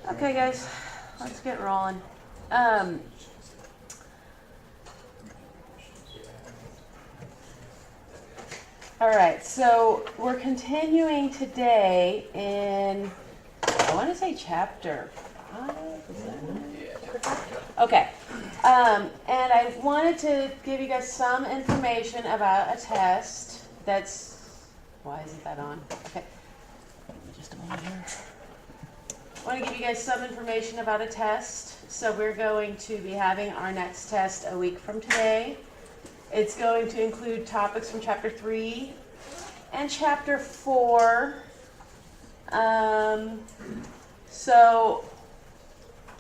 Okay, guys, let's get rolling. All right, so we're continuing today in, I want to say chapter 5. Is that okay. And I wanted to give you guys some information about a test that's, why isn't that on? Okay, just a moment here. I want to give you guys some information about a test. So we're going to be having our next test a week from today. It's going to include topics from Chapter 3 and Chapter 4. So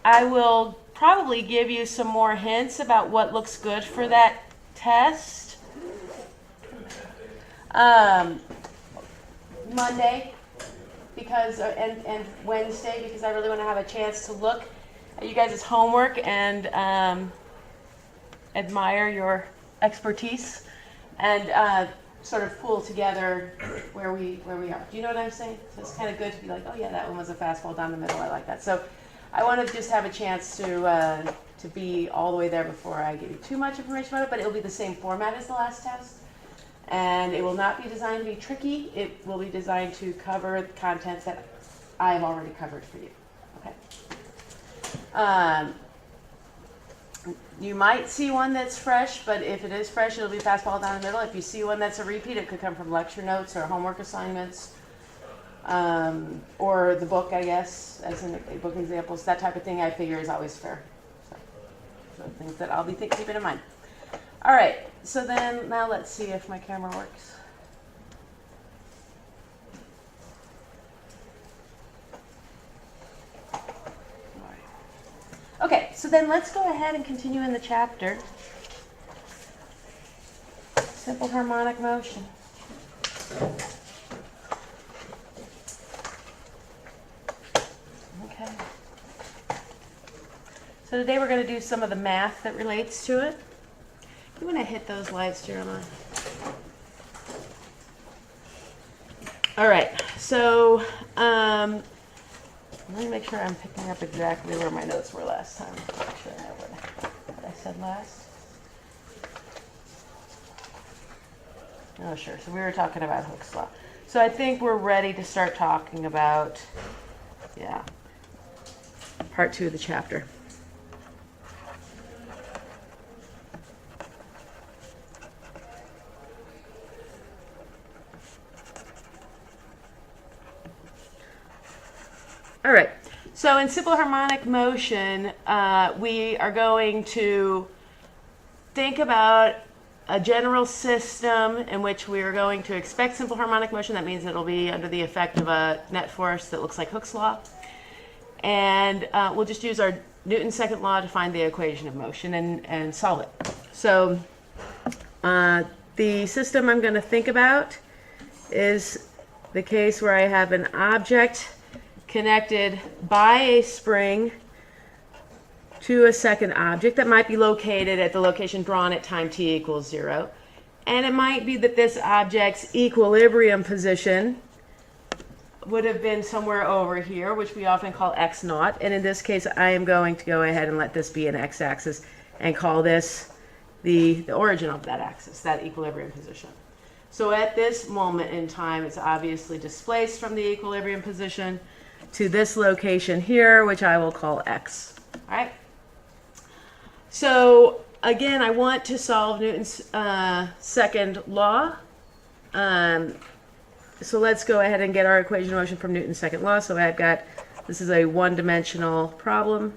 I will probably give you some more hints about what looks good for that test. Monday, because and Wednesday, because I really want to have a chance to look at you guys' homework and admire your expertise and sort of pull together where we are. Do you know what I'm saying? So it's kind of good to be like, oh yeah, that one was a fastball down the middle. I like that. So I want to just have a chance to be all the way there before I give you too much information about it. But it'll be the same format as the last test. And it will not be designed to be tricky. It will be designed to cover the contents that I've already covered for you. Okay. You might see one that's fresh, but if it is fresh, it'll be fastball down the middle. If you see one that's a repeat, it could come from lecture notes or homework assignments, or the book, I guess, as in book examples. That type of thing I figure is always fair. So things that I'll be keeping in mind. All right, so then now let's see if my camera works. Okay, so then let's go ahead and continue in the chapter. Simple harmonic motion. Okay. So today we're going to do some of the math that relates to it. You want to hit those lights, Jeremiah? All right, so let me make sure I'm picking up exactly where my notes were last time. Make sure I know what I said last. Oh, sure. So we were talking about Hooke's law. So I think we're ready to start talking about, part 2 of the chapter. All right, so in simple harmonic motion, we are going to think about a general system in which we are going to expect simple harmonic motion. That means it'll be under the effect of a net force that looks like Hooke's law. And we'll just use our Newton's second law to find the equation of motion and solve it. So the system I'm going to think about is the case where I have an object connected by a spring to a second object that might be located at the location drawn at time t equals 0. And it might be that this object's equilibrium position would have been somewhere over here, which we often call x naught. And in this case, I am going to go ahead and let this be an x-axis and call this the origin of that axis, that equilibrium position. So at this moment in time, it's obviously displaced from the equilibrium position to this location here, which I will call x. All right. So again, I want to solve Newton's second law. So let's go ahead and get our equation of motion from Newton's second law. So I've got, this is a one-dimensional problem.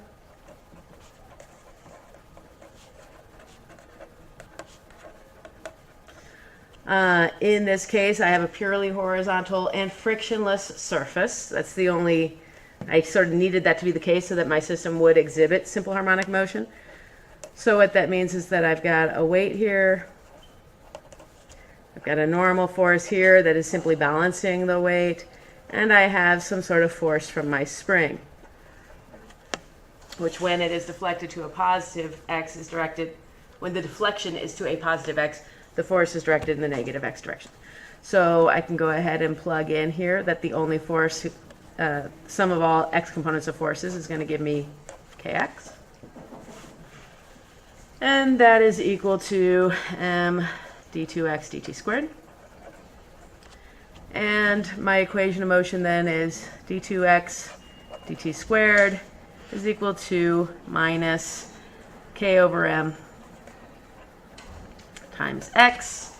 In this case, I have a purely horizontal and frictionless surface. That's the only, I sort of needed that to be the case so that my system would exhibit simple harmonic motion. So what that means is that I've got a weight here. I've got a normal force here that is simply balancing the weight. And I have some sort of force from my spring, which when it is deflected to a positive x is directed, when the deflection is to a positive x, the force is directed in the negative x direction. So I can go ahead and plug in here that the only force sum of all x components of forces is going to give me kx. And that is equal to m d2x dt squared. And my equation of motion then is d2x dt squared is equal to minus k over m times x.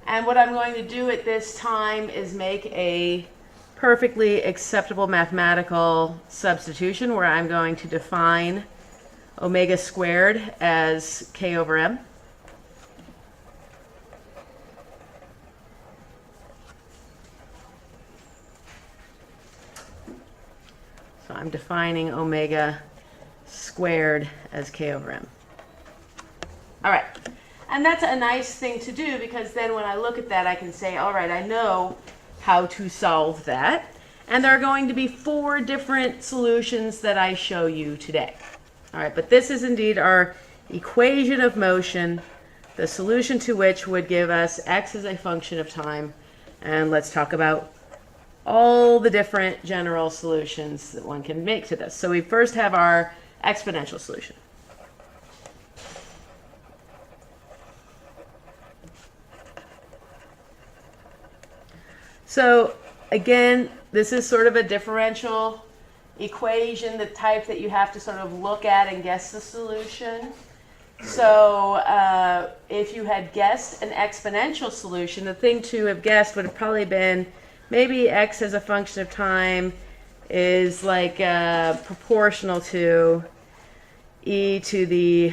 And what I'm going to do at this time is make a perfectly acceptable mathematical substitution where I'm going to define omega squared as k over m. So I'm defining omega squared as k over m. All right. And that's a nice thing to do because then when I look at that, I can say, all right, I know how to solve that. And there are going to be 4 different solutions that I show you today. All right, but this is indeed our equation of motion, the solution to which would give us x as a function of time. And let's talk about all the different general solutions that one can make to this. So we first have our exponential solution. So again, this is sort of a differential equation, the type that you have to sort of look at and guess the solution. So if you had guessed an exponential solution, the thing to have guessed would have probably been maybe x as a function of time is like proportional to e to the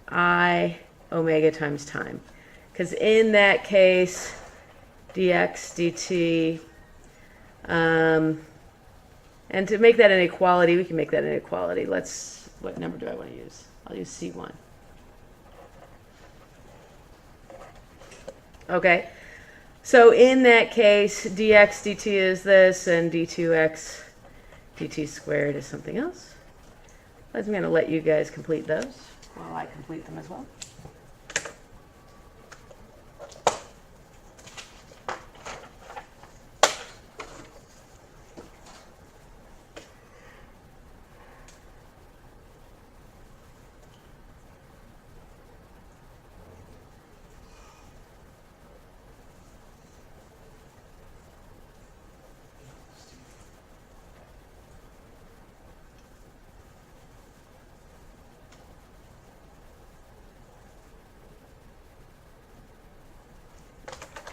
I omega times time. Because in that case, dx dt, and to make that an equality, we can make that an equality. What number do I want to use? I'll use C1. Okay, so in that case, dx dt is this, and d2x dt squared is something else. I'm going to let you guys complete those while I complete them as well.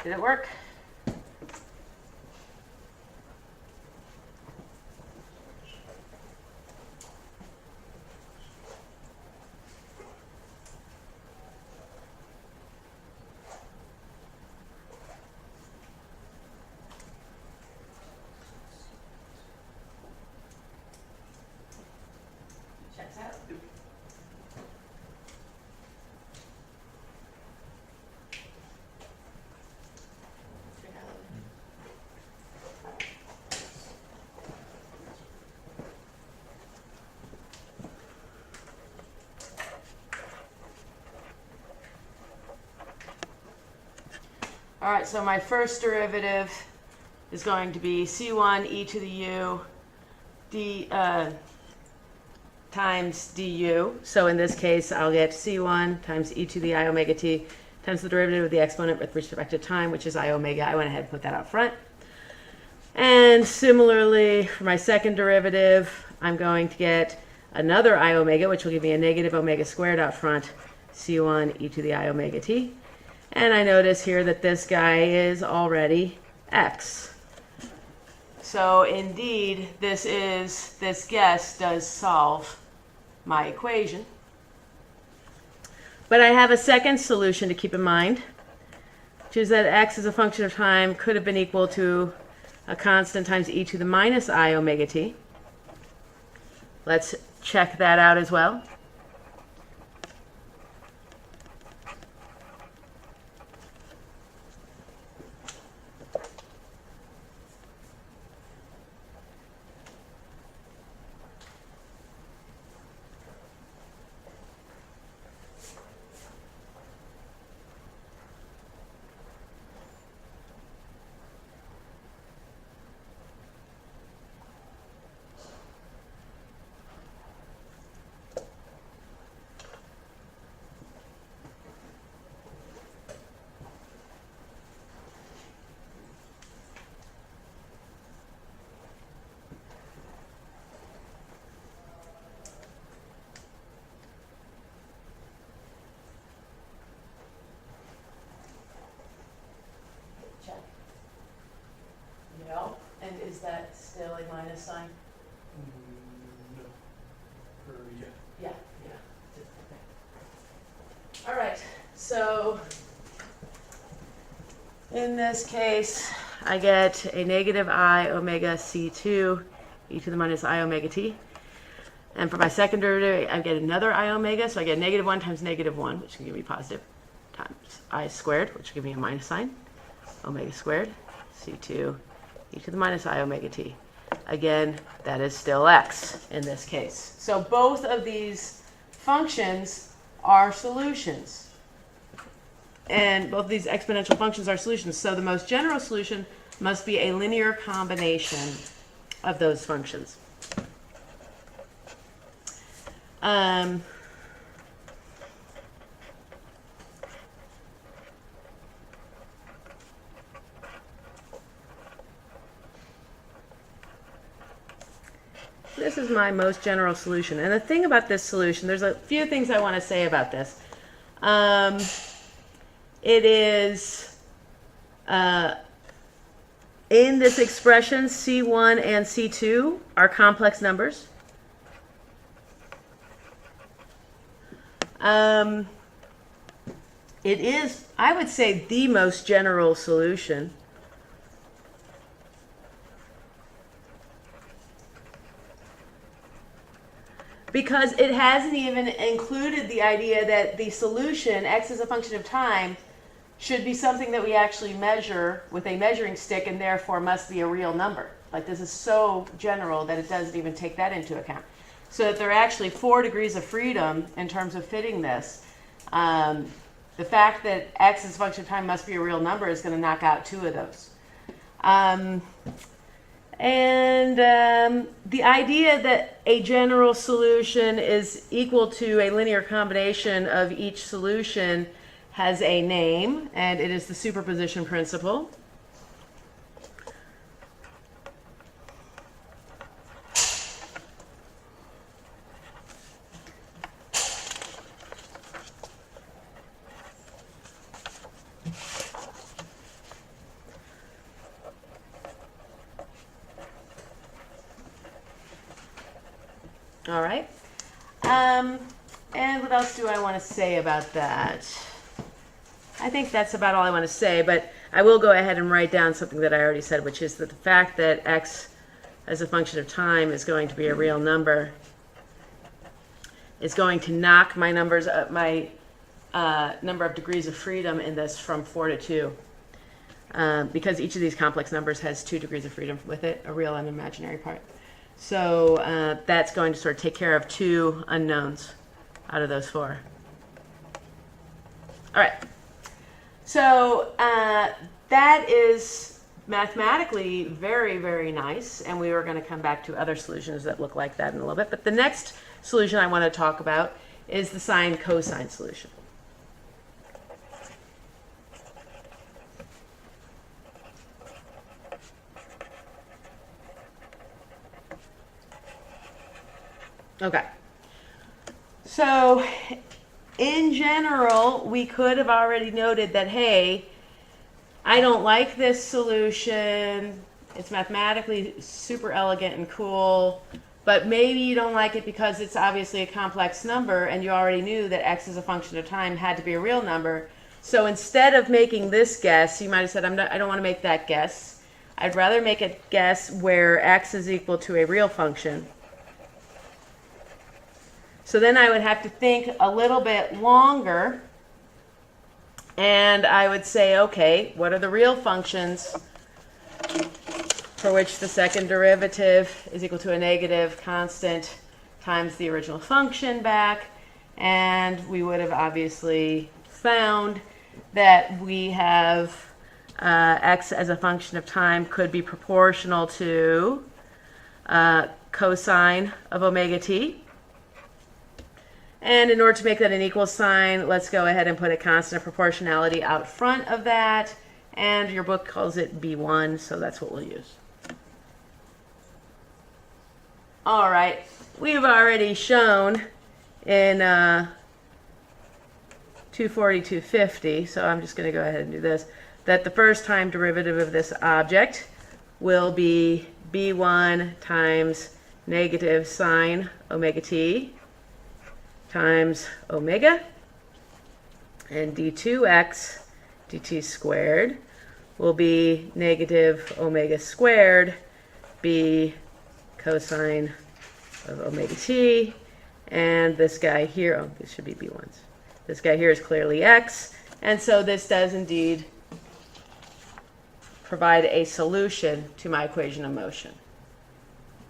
Did it work? Checks out. All right, so my first derivative is going to be C1 e to the u d times du. So in this case, I'll get C1 times e to the I omega t times the derivative of the exponent with respect to time, which is I omega. I went ahead and put that out front. And similarly, for my second derivative, I'm going to get another I omega, which will give me a negative omega squared out front, C1 e to the I omega t. And I notice here that this guy is already x. So indeed, this guess does solve my equation. But I have a second solution to keep in mind, which is that x as a function of time could have been equal to a constant times e to the minus I omega t. Let's check that out as well. is that still a minus sign? No. Or, yeah. Yeah, yeah. Okay. All right, so in this case, I get a negative I omega C2 e to the minus I omega t. And for my second derivative, I get another I omega, so I get negative 1 times negative 1, which can give me positive, times I squared, which will give me a minus sign, omega squared, C2 e to the minus I omega t. Again, that is still x in this case. So both of these functions are solutions. And both of these exponential functions are solutions. So the most general solution must be a linear combination of those functions. This is my most general solution. And the thing about this solution, there's a few things I want to say about this. It is, in this expression, C1 and C2 are complex numbers. It is, I would say, the most general solution. Because it hasn't even included the idea that the solution, x as a function of time, should be something that we actually measure with a measuring stick and therefore must be a real number. Like, this is so general that it doesn't even take that into account. So that there are actually 4 degrees of freedom in terms of fitting this. The fact that x as a function of time must be a real number is going to knock out 2 of those. The idea that a general solution is equal to a linear combination of each solution has a name, and it is the superposition principle. All right. And what else do I want to say about that? I think that's about all I want to say, but I will go ahead and write down something that I already said, which is that the fact that x as a function of time is going to be a real number is going to knock my numbers up, my number of degrees of freedom in this from 4 to 2. Because each of these complex numbers has 2 degrees of freedom with it, a real and imaginary part. So that's going to sort of take care of 2 unknowns out of those 4. All right. So that is mathematically very, very nice. And we are going to come back to other solutions that look like that in a little bit. But the next solution I want to talk about is the sine-cosine solution. Okay. So in general, we could have already noted that, hey, I don't like this solution. It's mathematically super elegant and cool, but maybe you don't like it because it's obviously a complex number and you already knew that x as a function of time had to be a real number. So instead of making this guess, you might have said, I don't want to make that guess. I'd rather make a guess where x is equal to a real function. So then I would have to think a little bit longer, and I would say, okay, what are the real functions for which the second derivative is equal to a negative constant times the original function back? And we would have obviously found that we have x as a function of time could be proportional to cosine of omega t. And in order to make that an equal sign, let's go ahead and put a constant of proportionality out front of that. And your book calls it B1, so that's what we'll use. All right, we've already shown in 240, 250, so I'm just going to go ahead and do this, that the first time derivative of this object will be b1 times negative sine omega t times omega, and d2x dt squared will be negative omega squared b cosine of omega t, and this guy here, oh, this should be b1s. This guy here is clearly x, and so this does indeed provide a solution to my equation of motion.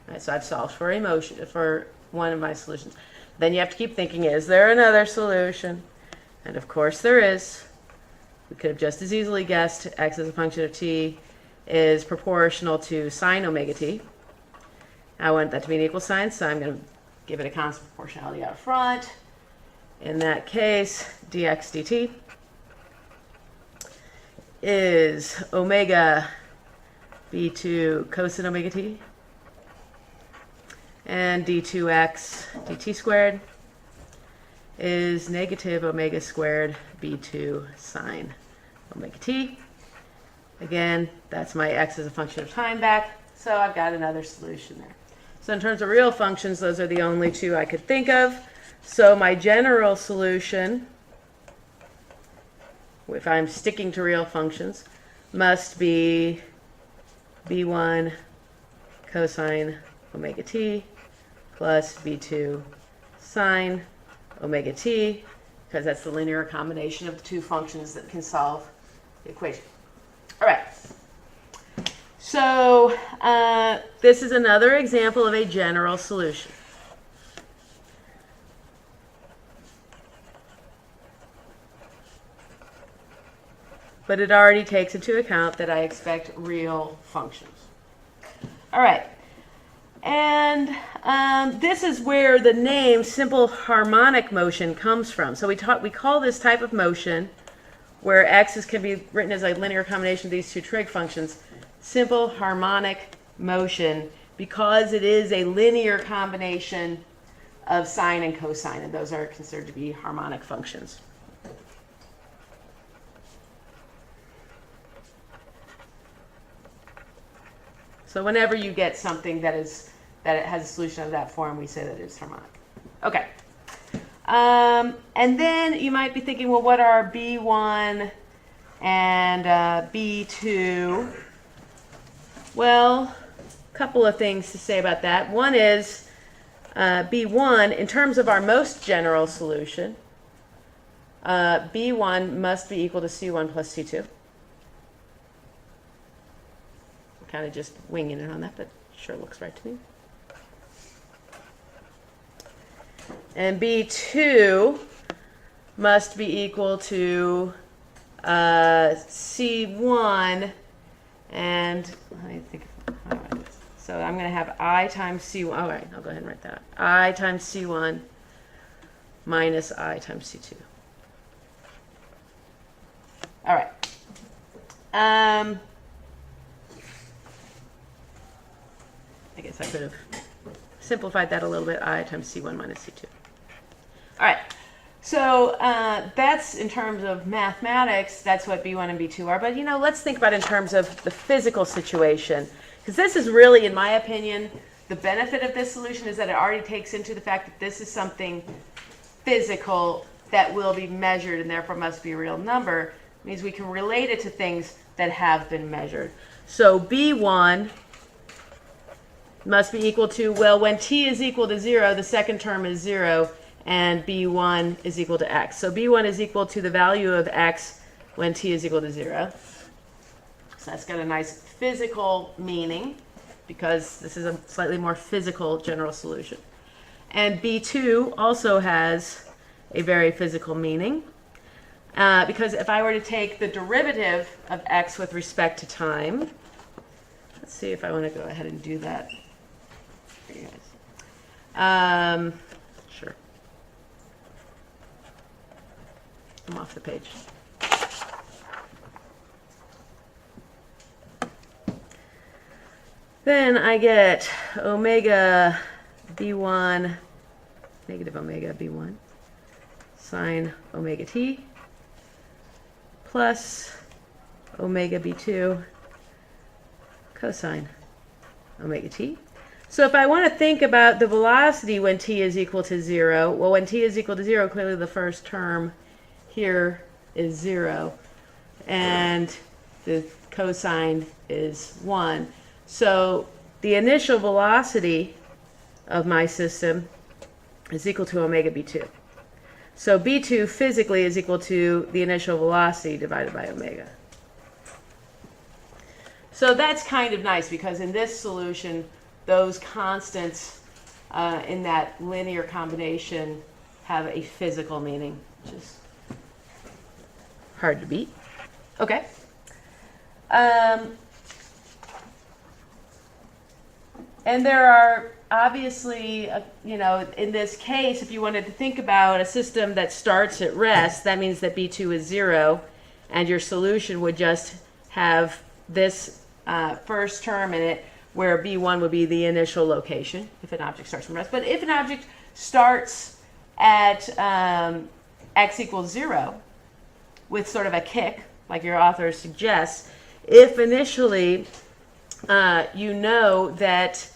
All right, so I've solved for a motion, for one of my solutions. Then you have to keep thinking, is there another solution? And of course there is. We could have just as easily guessed x as a function of t is proportional to sine omega t. I want that to be an equal sign, so I'm going to give it a constant proportionality out front. In that case, dx dt is omega b2 cosine omega t, and d2x dt squared is negative omega squared b2 sine omega t. Again, that's my x as a function of time back, so I've got another solution there. So in terms of real functions, those are the only two I could think of. So my general solution, if I'm sticking to real functions, must be b1 cosine omega t plus b2 sine omega t, because that's the linear combination of the two functions that can solve the equation. All right. So this is another example of a general solution. But it already takes into account that I expect real functions. All right. And this is where the name simple harmonic motion comes from. So we call this type of motion, where x can be written as a linear combination of these two trig functions, simple harmonic motion, because it is a linear combination of sine and cosine, and those are considered to be harmonic functions. So whenever you get something that it has a solution of that form, we say that it's harmonic. Okay. And then you might be thinking, well, what are B1 and B2? Well, a couple of things to say about that. One is B1, in terms of our most general solution, B1 must be equal to C1 plus C2. Kind of just winging it on that, but sure looks right to me. And B2 must be equal to C1, and let me think how do I do this. So I'm going to have I times C1. All right, I'll go ahead and write that out. I times C1 minus I times C2. All right. I guess I could have simplified that a little bit. I times C1 minus C2. All right. So that's in terms of mathematics. That's what B1 and B2 are. But, let's think about it in terms of the physical situation. Because this is really, in my opinion, the benefit of this solution is that it already takes into the fact that this is something physical that will be measured and therefore must be a real number. It means we can relate it to things that have been measured. So B1 must be equal to, well, when t is equal to 0, the second term is 0, and b1 is equal to x. So b1 is equal to the value of x when t is equal to 0. So that's got a nice physical meaning, because this is a slightly more physical general solution. And b2 also has a very physical meaning, because if I were to take the derivative of x with respect to time, let's see if I want to go ahead and do that. For you guys. Sure. I'm off the page. Then I get omega b1, negative omega b1, sine omega t, plus omega b2, cosine omega t. So if I want to think about the velocity when t is equal to 0, well, when t is equal to 0, clearly the first term here is 0, and the cosine is 1. So the initial velocity of my system is equal to omega b2. So b2 physically is equal to the initial velocity divided by omega. So that's kind of nice because in this solution, those constants in that linear combination have a physical meaning, which is hard to beat. Okay. And there are obviously, in this case, if you wanted to think about a system that starts at rest, that means that B2 is 0, and your solution would just have this first term in it, where B1 would be the initial location if an object starts from rest. But if an object starts at x equals 0 with sort of a kick, like your author suggests, if initially you know that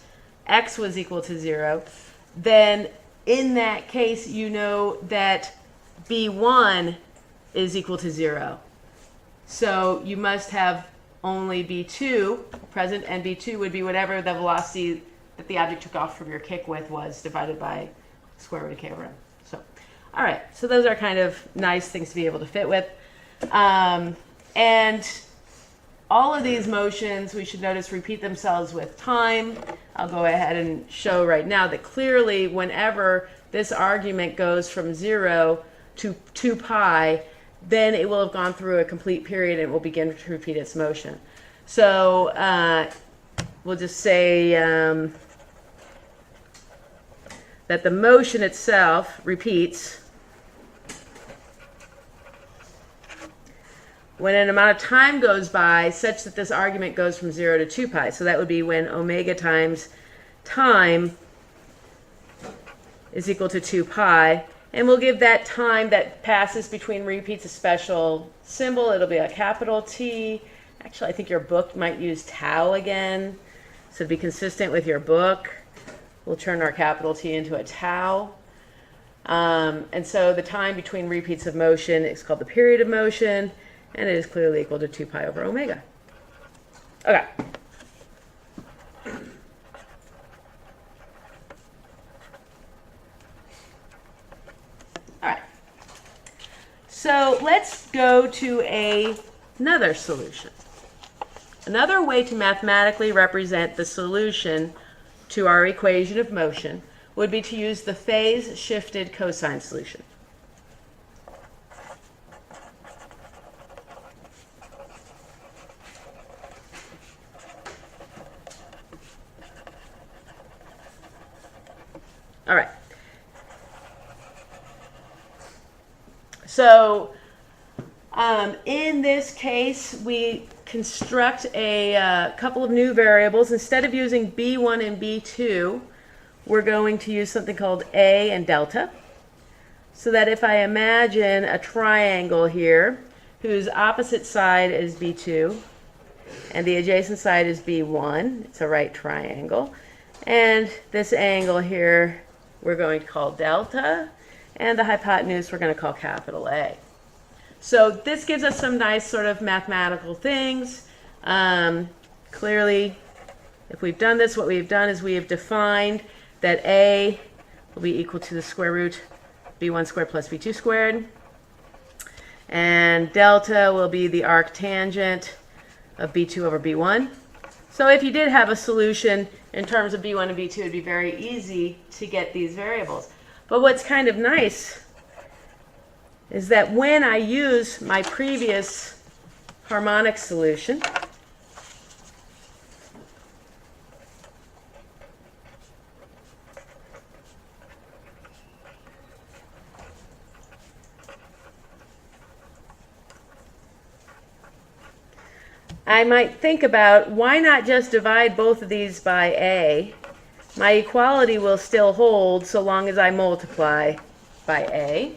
x was equal to 0, then in that case you know that B1 is equal to 0. So you must have only B2 present, and B2 would be whatever the velocity that the object took off from your kick with was divided by square root of k over m. So, all right, so those are kind of nice things to be able to fit with. And all of these motions, we should notice, repeat themselves with time. I'll go ahead and show right now that clearly whenever this argument goes from 0 to 2 pi, then it will have gone through a complete period and it will begin to repeat its motion. So we'll just say that the motion itself repeats when an amount of time goes by such that this argument goes from 0 to 2 pi. So that would be when omega times time is equal to 2 pi. And we'll give that time that passes between repeats a special symbol. It'll be a capital T. Actually, I think your book might use tau again. So to be consistent with your book, we'll turn our capital T into a tau. And so the time between repeats of motion is called the period of motion, and it is clearly equal to 2 pi over omega. Okay. All right. So let's go to another solution. Another way to mathematically represent the solution to our equation of motion would be to use the phase-shifted cosine solution. All right. So in this case, we construct a couple of new variables. Instead of using B1 and B2, we're going to use something called A and delta. So that if I imagine a triangle here whose opposite side is B2 and the adjacent side is B1, it's a right triangle. And this angle here we're going to call delta, and the hypotenuse we're going to call capital A. So this gives us some nice sort of mathematical things. Clearly, if we've done this, what we've done is we have defined that A will be equal to the square root b1 squared plus b2 squared. And delta will be the arctangent of b2 over b1. So if you did have a solution in terms of b1 and b2, it would be very easy to get these variables. But what's kind of nice is that when I use my previous harmonic solution, I might think about, why not just divide both of these by A? My equality will still hold so long as I multiply by A.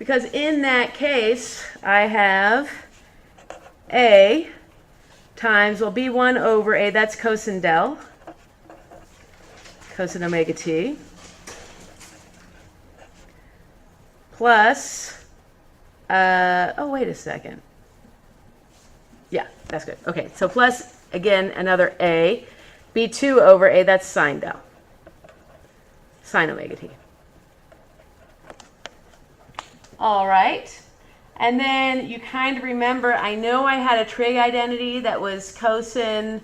because in that case, I have A times, well, B1 over A, that's cosine del, cosine omega t, plus, oh, wait a second. Yeah, that's good. Okay, so plus, again, another A, B2 over A, that's sine del, sine omega t. All right. And then you kind of remember, I know I had a trig identity that was cosine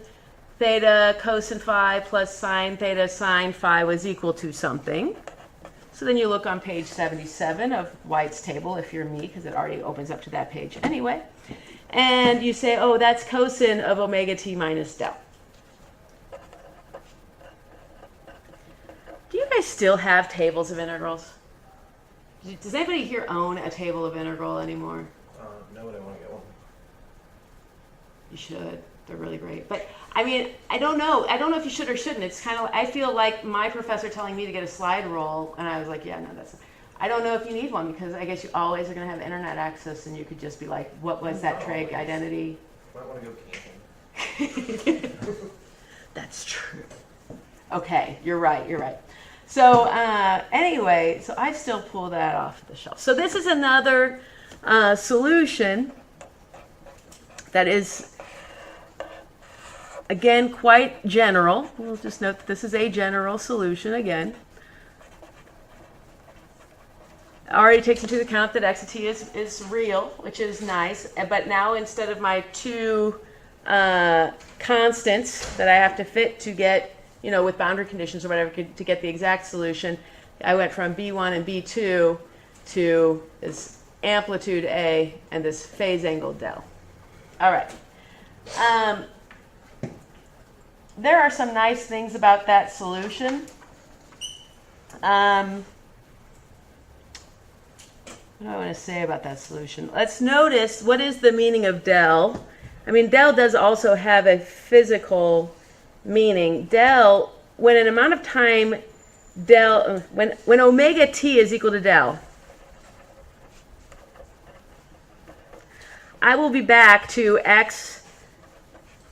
theta cosine phi plus sine theta sine phi was equal to something. So then you look on page 77 of White's table, if you're me, because it already opens up to that page anyway. And you say, oh, that's cosine of omega t minus del. Do you guys still have tables of integrals? Does anybody here own a table of integral anymore? No, but I want to get one. You should. They're really great. But I mean, I don't know. I don't know if you should or shouldn't. It's kind of, I feel like my professor telling me to get a slide rule, and I was like, yeah, no, that's, I don't know if you need one, because I guess you always are going to have internet access, and you could just be like, what was that trig identity? I might want to go camping. That's true. Okay, you're right, you're right. So anyway, so I still pull that off the shelf. So this is another solution that is, again, quite general. We'll just note that this is a general solution again. Already takes into account that x of t is real, which is nice. But now instead of my two constants that I have to fit to get, you know, with boundary conditions or whatever, to get the exact solution, I went from B1 and B2 to this amplitude A and this phase angle del. All right. There are some nice things about that solution. What do I want to say about that solution? Let's notice, what is the meaning of del? I mean, del does also have a physical meaning. Del, when an amount of time del, when omega t is equal to del, I will be back to x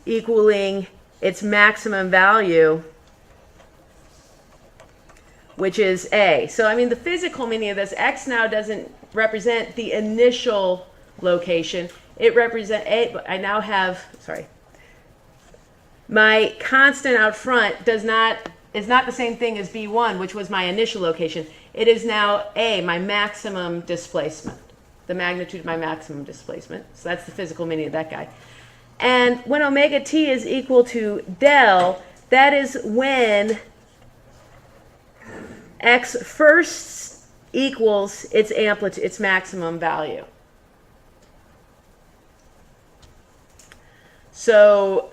equaling its maximum value, which is A. So, I mean, the physical meaning of this, x now doesn't represent the initial location. It represents A, but I now have, sorry, my constant out front is not the same thing as B1, which was my initial location. It is now A, my maximum displacement, the magnitude of my maximum displacement. So that's the physical meaning of that guy. And when omega t is equal to del, that is when x first equals its amplitude, its maximum value. So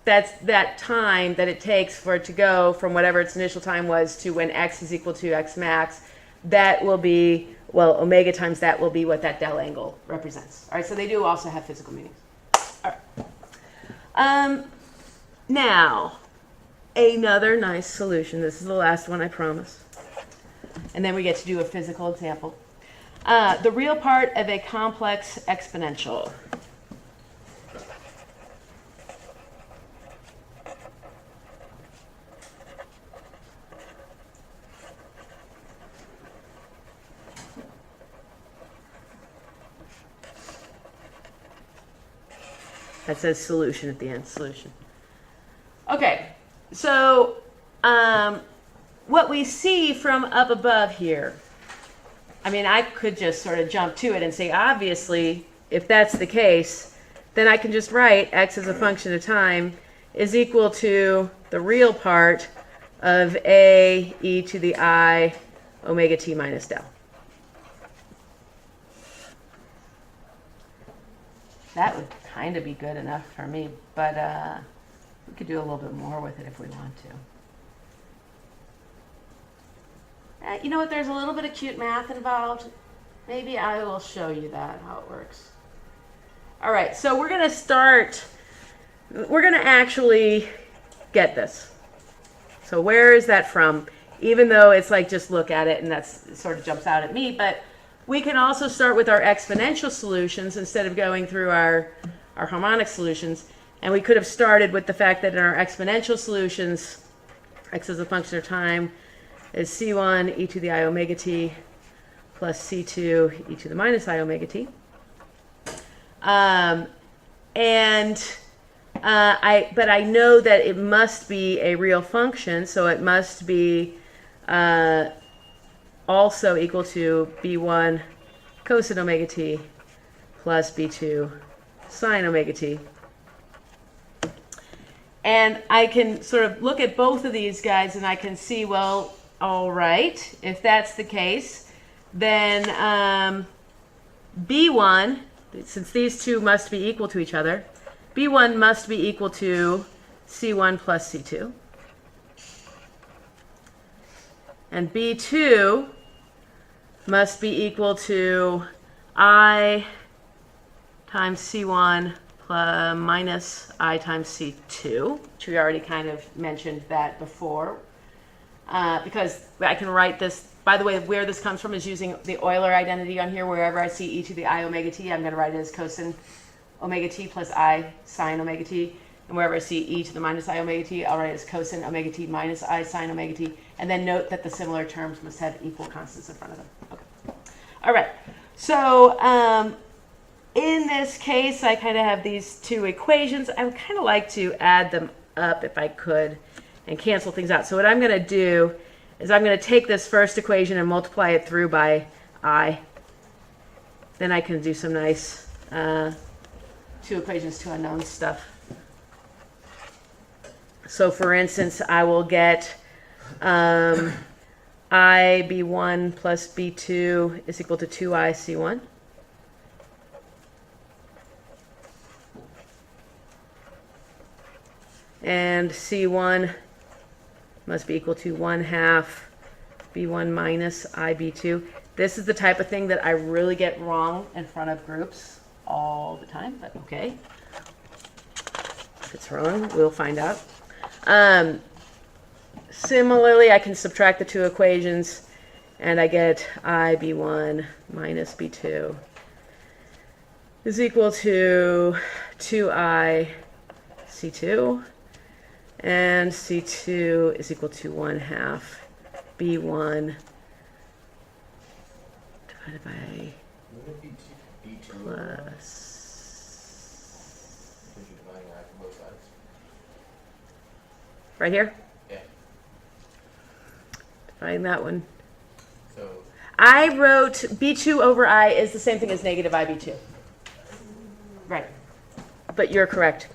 that's that time that it takes for it to go from whatever its initial time was to when x is equal to x max. That will be, well, omega times that will be what that del angle represents. All right, so they do also have physical meanings. All right. Now, another nice solution. This is the last one, I promise. And then we get to do a physical example. The real part of a complex exponential. That says solution at the end, solution. Okay, so what we see from up above here, I mean, I could just sort of jump to it and say, obviously, if that's the case, then I can just write x as a function of time is equal to the real part of a e to the I omega t minus del. That would kind of be good enough for me, but we could do a little bit more with it if we want to. You know what, there's a little bit of cute math involved. Maybe I will show you that, how it works. All right, so we're going to actually get this. So where is that from? Even though it's like, just look at it and that's, it sort of jumps out at me, but we can also start with our exponential solutions instead of going through our harmonic solutions. And we could have started with the fact that in our exponential solutions, x as a function of time is c1 e to the I omega t plus c2 e to the minus I omega t. But I know that it must be a real function, so it must be also equal to b1 cosine omega t plus b2 sine omega t. And I can sort of look at both of these guys and I can see, well, all right, if that's the case, then b1, since these two must be equal to each other, b1 must be equal to c1 plus c2. And b2 must be equal to I times c1 plus minus I times c2, which we already kind of mentioned that before. Because I can write this, by the way, where this comes from is using the Euler identity on here. Wherever I see e to the I omega t, I'm going to write it as cosine omega t plus I sine omega t. And wherever I see e to the minus I omega t, I'll write it as cosine omega t minus I sine omega t. And then note that the similar terms must have equal constants in front of them. Okay. All right. So in this case, I kind of have these two equations. I would kind of like to add them up if I could and cancel things out. So what I'm going to do is I'm going to take this first equation and multiply it through by I. Then I can do some nice two equations, two unknowns stuff. So for instance, I will get I b1 plus b2 is equal to 2I c1. And c1 must be equal to 1/2 b1 minus I b2. This is the type of thing that I really get wrong in front of groups all the time, but okay. If it's wrong, we'll find out. Similarly, I can subtract the two equations, and I get I b1 minus b2 is equal to 2I c2. And c2 is equal to 1/2 b1 divided by plus. Because you're dividing I from both sides. Right here? Yeah. Dividing that one. So I wrote b2 over I is the same thing as negative I b2. Right. But you're correct.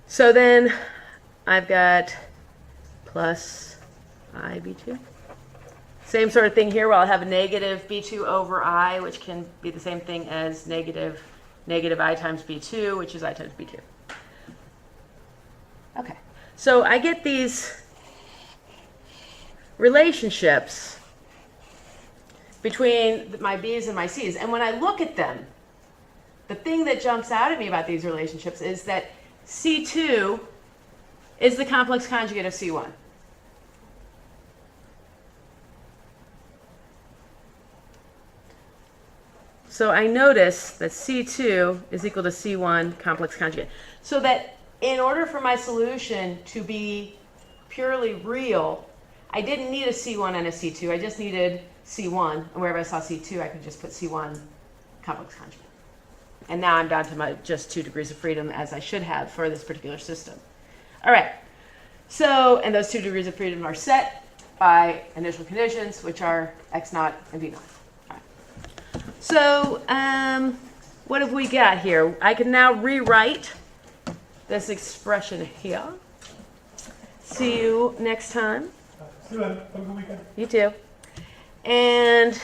So then I've got plus I b2. Same sort of thing here where I'll have a negative b2 over I, which can be the same thing as negative I times b2, which is I times b2. Okay, so I get these relationships between my b's and my c's. And when I look at them, the thing that jumps out at me about these relationships is that C2 is the complex conjugate of C1. So I notice that C2 is equal to C1 complex conjugate. So that in order for my solution to be purely real, I didn't need a C1 and a C2. I just needed C1. And wherever I saw C2, I could just put C1 complex conjugate. And now I'm down to my just 2 degrees of freedom, as I should have for this particular system. All right. So, and those 2 degrees of freedom are set by initial conditions, which are x0 and v0. All right. So, what have we got here? I can now rewrite this expression here. See you next time. See you later. Have a good weekend. You too. And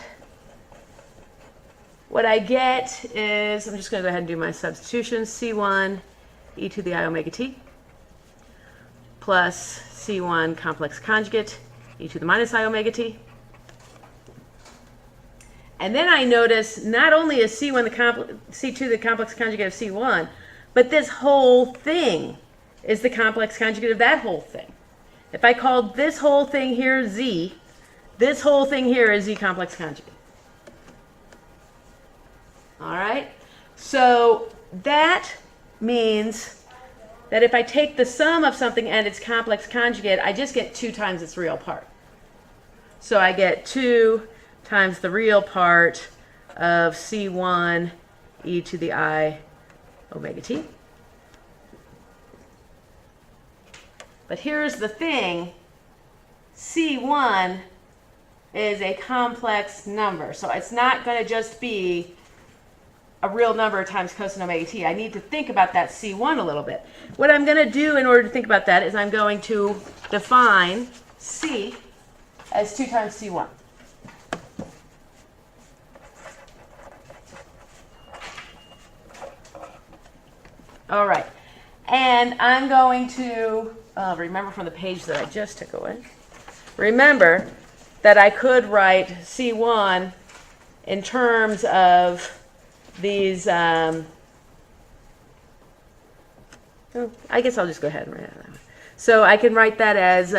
what I get is, I'm just going to go ahead and do my substitutions. C1 e to the I omega t plus C1 complex conjugate e to the minus I omega t. And then I notice not only is C1 C2 the complex conjugate of C1, but this whole thing is the complex conjugate of that whole thing. If I called this whole thing here Z, this whole thing here is Z complex conjugate. All right? So that means that if I take the sum of something and its complex conjugate, I just get 2 times its real part. So I get 2 times the real part of C1 e to the I omega t. But here's the thing. C1 is a complex number. So it's not going to just be a real number times cosine omega t. I need to think about that C1 a little bit. What I'm going to do in order to think about that is I'm going to define C as 2 times C1. All right. And I'm going to remember from the page that I just took away. Remember that I could write C1 in terms of these, I guess I'll just go ahead and write it that way. So I can write that as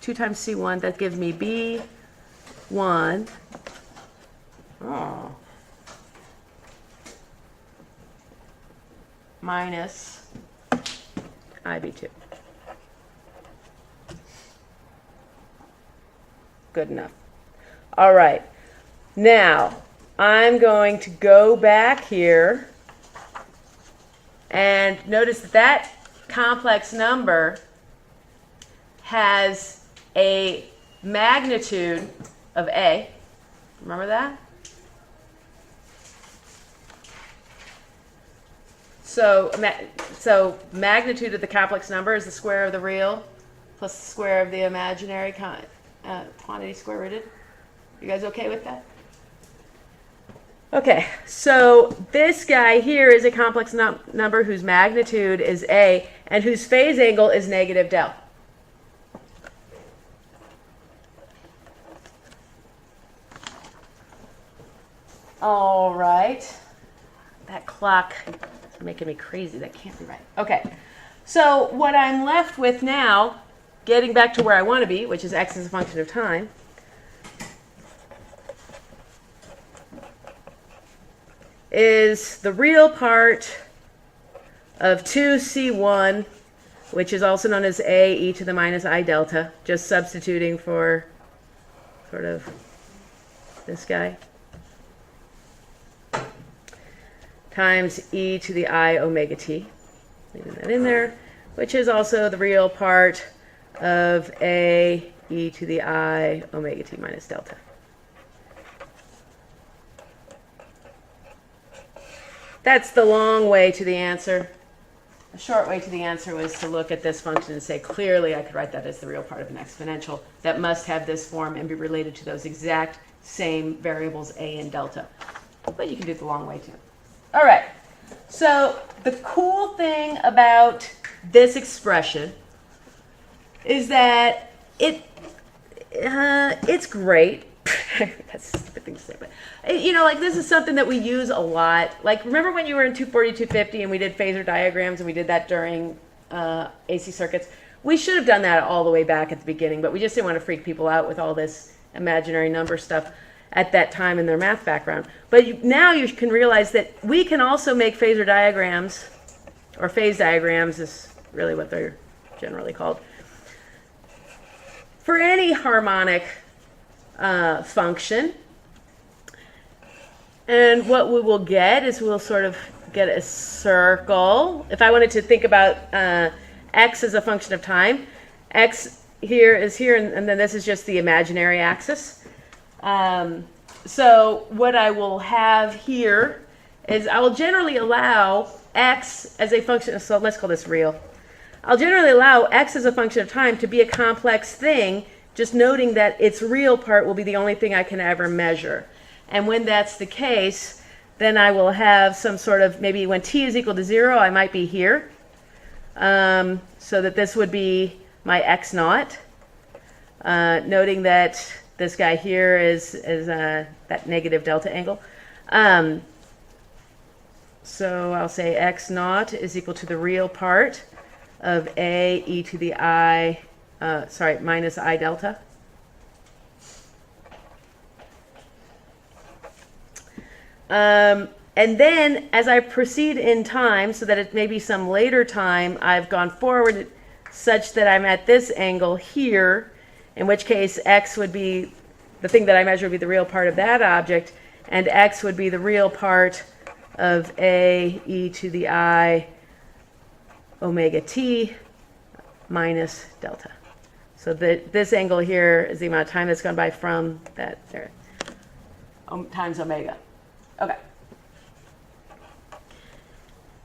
2 times C1. That gives me B1. Minus IB2. Good enough. All right. Now, I'm going to go back here and notice that that complex number has a magnitude of A. Remember that? So magnitude of the complex number is the square of the real plus the square of the imaginary quantity square rooted. You guys okay with that? Okay, so this guy here is a complex number whose magnitude is A and whose phase angle is negative del. All right. That clock is making me crazy. That can't be right. Okay, so what I'm left with now, getting back to where I want to be, which is x as a function of time, is the real part of 2c1, which is also known as a e to the minus I delta, just substituting for sort of this guy, times e to the I omega t, leaving that in there, which is also the real part of a e to the I omega t minus delta. That's the long way to the answer. The short way to the answer was to look at this function and say, clearly I could write that as the real part of an exponential that must have this form and be related to those exact same variables a and delta. But you can do it the long way too. All right. So the cool thing about this expression is that it's great. That's a stupid thing to say, but like this is something that we use a lot. Like, remember when you were in 240, 250 and we did phasor diagrams and we did that during AC circuits? We should have done that all the way back at the beginning, but we just didn't want to freak people out with all this imaginary number stuff at that time in their math background. But now you can realize that we can also make phasor diagrams, or phase diagrams is really what they're generally called, for any harmonic function. And what we will get is we'll sort of get a circle. If I wanted to think about x as a function of time, x here is here, and then this is just the imaginary axis. So what I will have here is I will generally allow x as a function, so let's call this real. I'll generally allow x as a function of time to be a complex thing, just noting that its real part will be the only thing I can ever measure. And when that's the case, then I will have some sort of, maybe when t is equal to 0, I might be here. So that this would be my x naught. Noting that this guy here is that negative delta angle. So I'll say x naught is equal to the real part of a e to the I, minus I delta. And then as I proceed in time, so that it may be some later time, I've gone forward such that I'm at this angle here, in which case x would be, the thing that I measure would be the real part of that object, and x would be the real part of a e to the I omega t minus delta. So this angle here is the amount of time that's gone by from that there, times omega. Okay.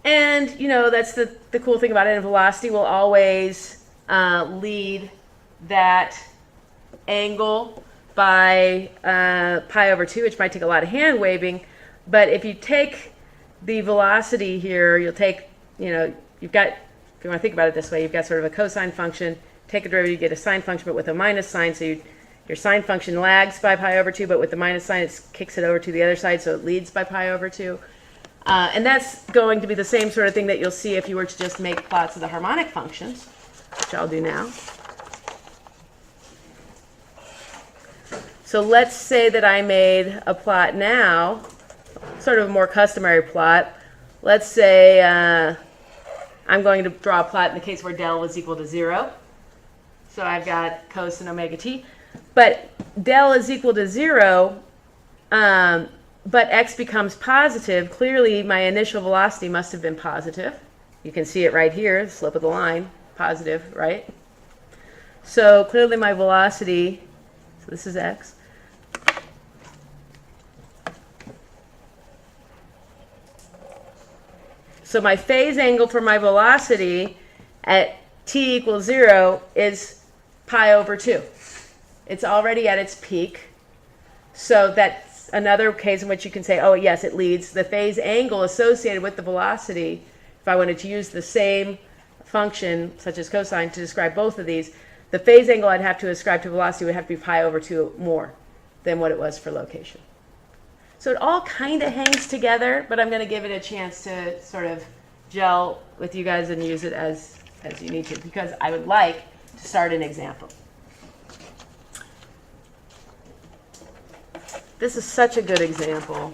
And, you know, that's the cool thing about it. And velocity will always lead that angle by pi over 2, which might take a lot of hand waving. But if you take the velocity here, you'll take, you know, you've got, if you want to think about it this way, you've got sort of a cosine function, take a derivative, you get a sine function, but with a minus sign. So your sine function lags by pi over 2, but with the minus sign, it kicks it over to the other side, so it leads by pi over 2. And that's going to be the same sort of thing that you'll see if you were to just make plots of the harmonic functions, which I'll do now. So let's say that I made a plot now, sort of a more customary plot. Let's say I'm going to draw a plot in the case where del was equal to 0. So I've got cosine omega t. But del is equal to 0, but x becomes positive. Clearly, my initial velocity must have been positive. You can see it right here, the slope of the line, positive, right? So clearly my velocity, so this is x. So my phase angle for my velocity at t equals 0 is pi over 2. It's already at its peak. So that's another case in which you can say, oh, yes, it leads. The phase angle associated with the velocity, if I wanted to use the same function, such as cosine, to describe both of these, the phase angle I'd have to ascribe to velocity would have to be pi over 2 more than what it was for location. So it all kind of hangs together, but I'm going to give it a chance to sort of gel with you guys and use it as you need to, because I would like to start an example. This is such a good example.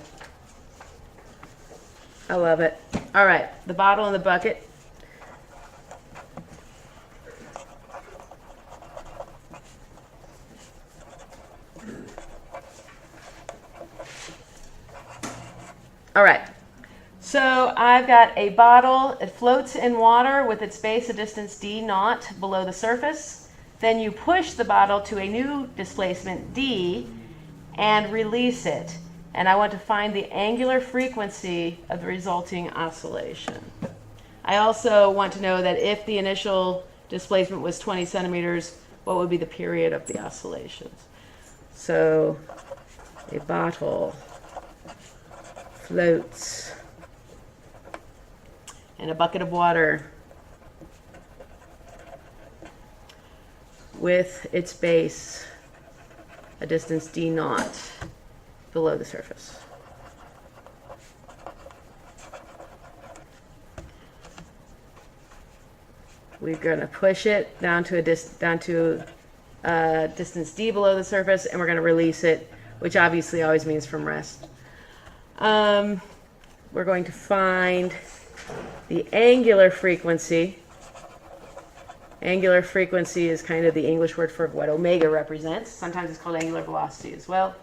I love it. All right, the bottle and the bucket. All right, so I've got a bottle. It floats in water with its base a distance d naught below the surface. Then you push the bottle to a new displacement d and release it. And I want to find the angular frequency of the resulting oscillation. I also want to know that if the initial displacement was 20 centimeters, what would be the period of the oscillations? So a bottle floats in a bucket of water with its base a distance d naught below the surface. We're going to push it down to a distance d below the surface, and we're going to release it, which obviously always means from rest. We're going to find the angular frequency. Angular frequency is kind of the English word for what omega represents. Sometimes it's called angular velocity as well.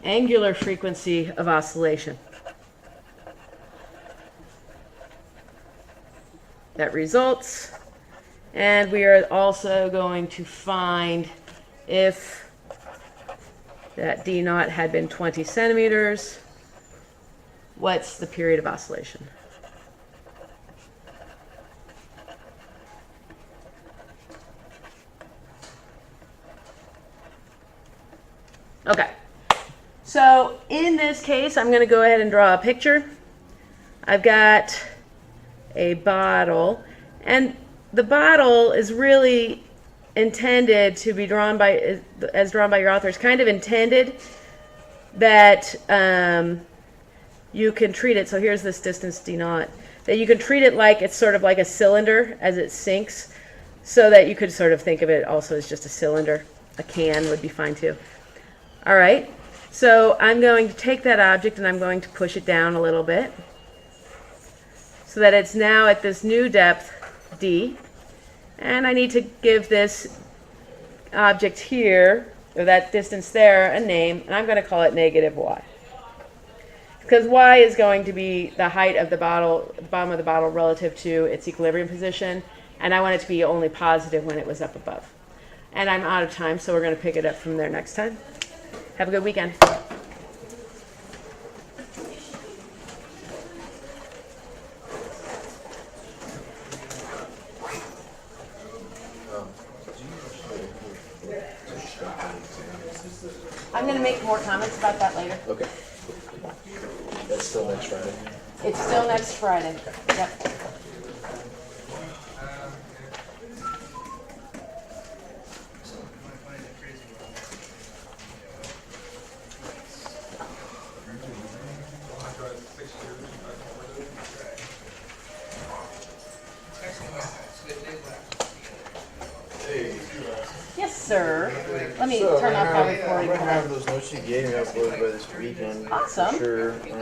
Angular frequency of oscillation. That results. And we are also going to find if that d naught had been 20 centimeters, what's the period of oscillation? Okay, so in this case, I'm going to go ahead and draw a picture. I've got a bottle, and the bottle is really intended to be drawn by, as drawn by your author, it's kind of intended that you can treat it, so here's this distance d naught, that you can treat it like it's sort of like a cylinder as it sinks, so that you could sort of think of it also as just a cylinder. A can would be fine too. All right, So I'm going to take that object and I'm going to push it down a little bit so that it's now at this new depth, D. And I need to give this object here, or that distance there, a name, and I'm going to call it negative y. Because y is going to be the height of the bottom of the bottle relative to its equilibrium position, and I want it to be only positive when it was up above. And I'm out of time, so we're going to pick it up from there next time. Have a good weekend. I'm going to make more comments about that later. Okay. That's still next Friday. It's still next Friday. Yep. Yes, sir. Let me turn off my recording. I'm gonna have those notes you gave me uploaded by this weekend. Awesome. For sure.